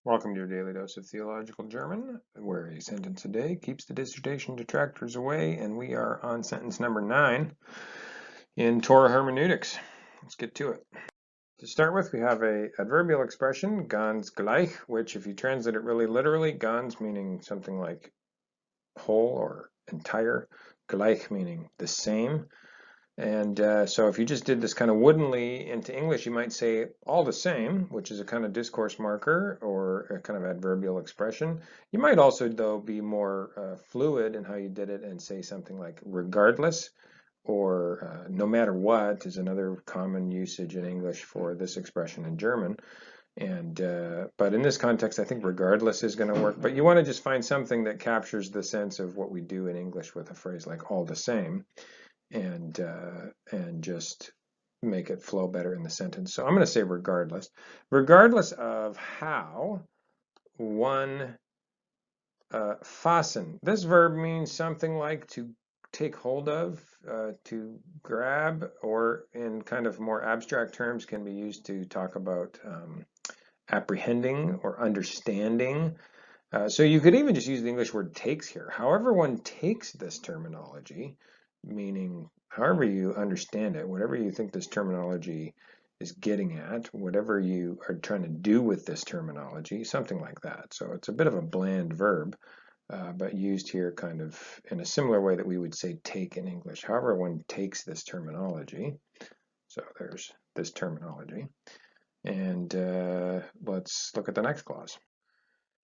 Welcome to your daily dose of theological German, where a sentence a day keeps the dissertation detractors away, and we are on sentence number 9 in Torah hermeneutics. Let's get to it. To start with, we have a adverbial expression, ganz gleich, which if you translate it really literally, ganz meaning something like whole or entire, gleich meaning the same. And so if you just did this kind of woodenly into English, you might say all the same, which is a kind of discourse marker or a kind of adverbial expression. You might also, though, be more fluid in how you did it and say something like regardless or no matter what is another common usage in English for this expression in German. And but in this context, I think regardless is going to work. But you want to just find something that captures the sense of what we do in English with a phrase like all the same. And just make it flow better in the sentence. So I'm going to say regardless of how one fassen. This verb means something like to take hold of, to grab, or in kind of more abstract terms can be used to talk about apprehending or understanding. So you could even just use the English word takes here. However one takes this terminology, meaning however you understand it, whatever you think this terminology is getting at, whatever you are trying to do with this terminology, something like that. So it's a bit of a bland verb, but used here kind of in a similar way that we would say take in English. However one takes this terminology. So there's this terminology. And let's look at the next clause.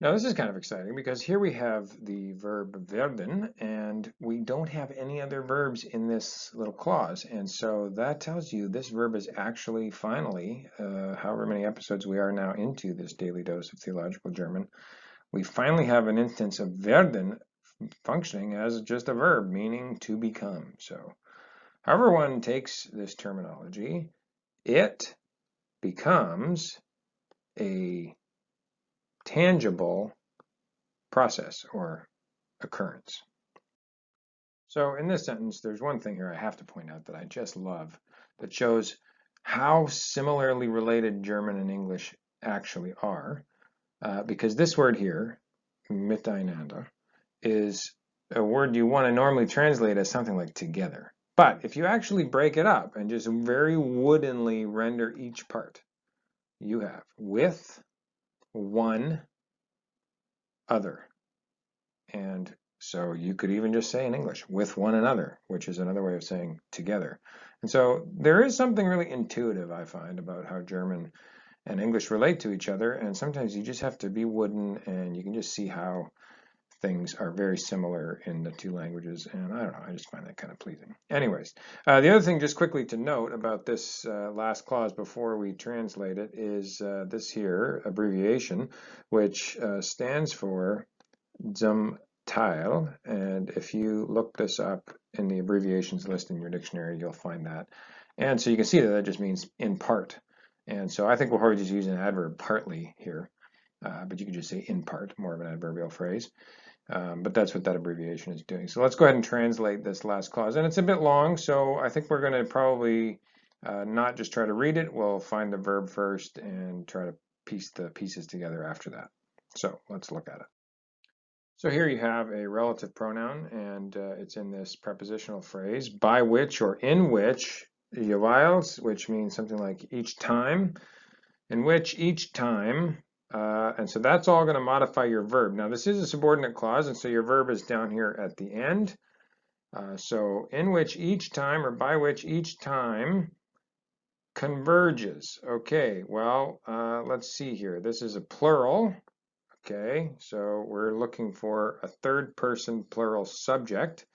Now this is kind of exciting because here we have the verb werden and we don't have any other verbs in this little clause, and so that tells you this verb is actually finally, however many episodes we are now into this daily dose of theological German, we finally have an instance of werden functioning as just a verb meaning to become. So however one takes this terminology, it becomes a tangible process or occurrence. So in this sentence, there's one thing here I have to point out that I just love that shows how similarly related German and English actually are, because this word here, miteinander, is a word you want to normally translate as something like together. But if you actually break it up and just very woodenly render each part, you have with one other. And so you could even just say in English, with one another, which is another way of saying together. And so there is something really intuitive, I find, about how German and English relate to each other. And sometimes you just have to be wooden and you can just see how things are very similar in the two languages. And I don't know, I just find that kind of pleasing. Anyways, the other thing just quickly to note about this last clause before we translate it is this here abbreviation, which stands for zum Teil, and if you look this up in the abbreviations list in your dictionary, you'll find that. And so you can see that that just means in part. And so I think we'll probably just use an adverb partly here, but you can just say in part, more of an adverbial phrase. But that's what that abbreviation is doing. So let's go ahead and translate this last clause. And it's a bit long, so I think we're going to probably not just try to read it. We'll find the verb first and try to piece the pieces together after that. So let's look at it. So here you have a relative pronoun, and it's in this prepositional phrase, by which or in which, jeweils, which means something like each time, in which each time, and so that's all going to modify your verb. Now this is a subordinate clause, and so your verb is down here at the end. So in which each time or by which each time converges. Okay, well, let's see here. This is a plural. Okay, so we're looking for a third person plural subject.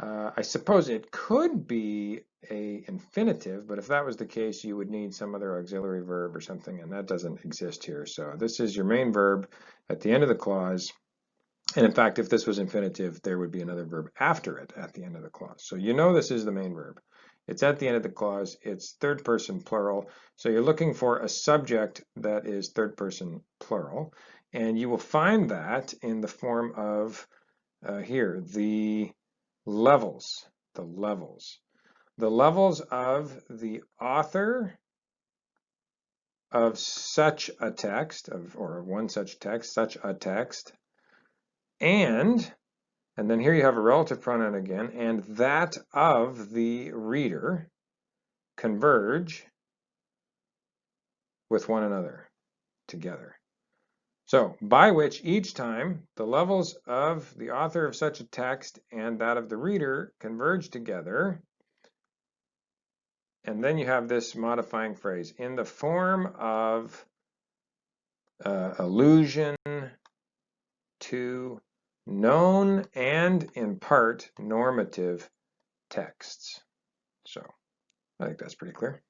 I suppose it could be a infinitive, but if that was the case, you would need some other auxiliary verb or something, and that doesn't exist here. So this is your main verb at the end of the clause. And in fact, if this was infinitive, there would be another verb after it at the end of the clause. So you know this is the main verb. It's at the end of the clause. It's third person plural. So you're looking for a subject that is third person plural. And you will find that in the form of here, the levels. The levels. The levels of the author of such a text, or one such text, such a text, and then here you have a relative pronoun again, and that of the reader converge with one another together. So, by which each time the levels of the author of such a text and that of the reader converge together, and then you have this modifying phrase, in the form of allusion to known and in part normative texts. So I think that's pretty clear.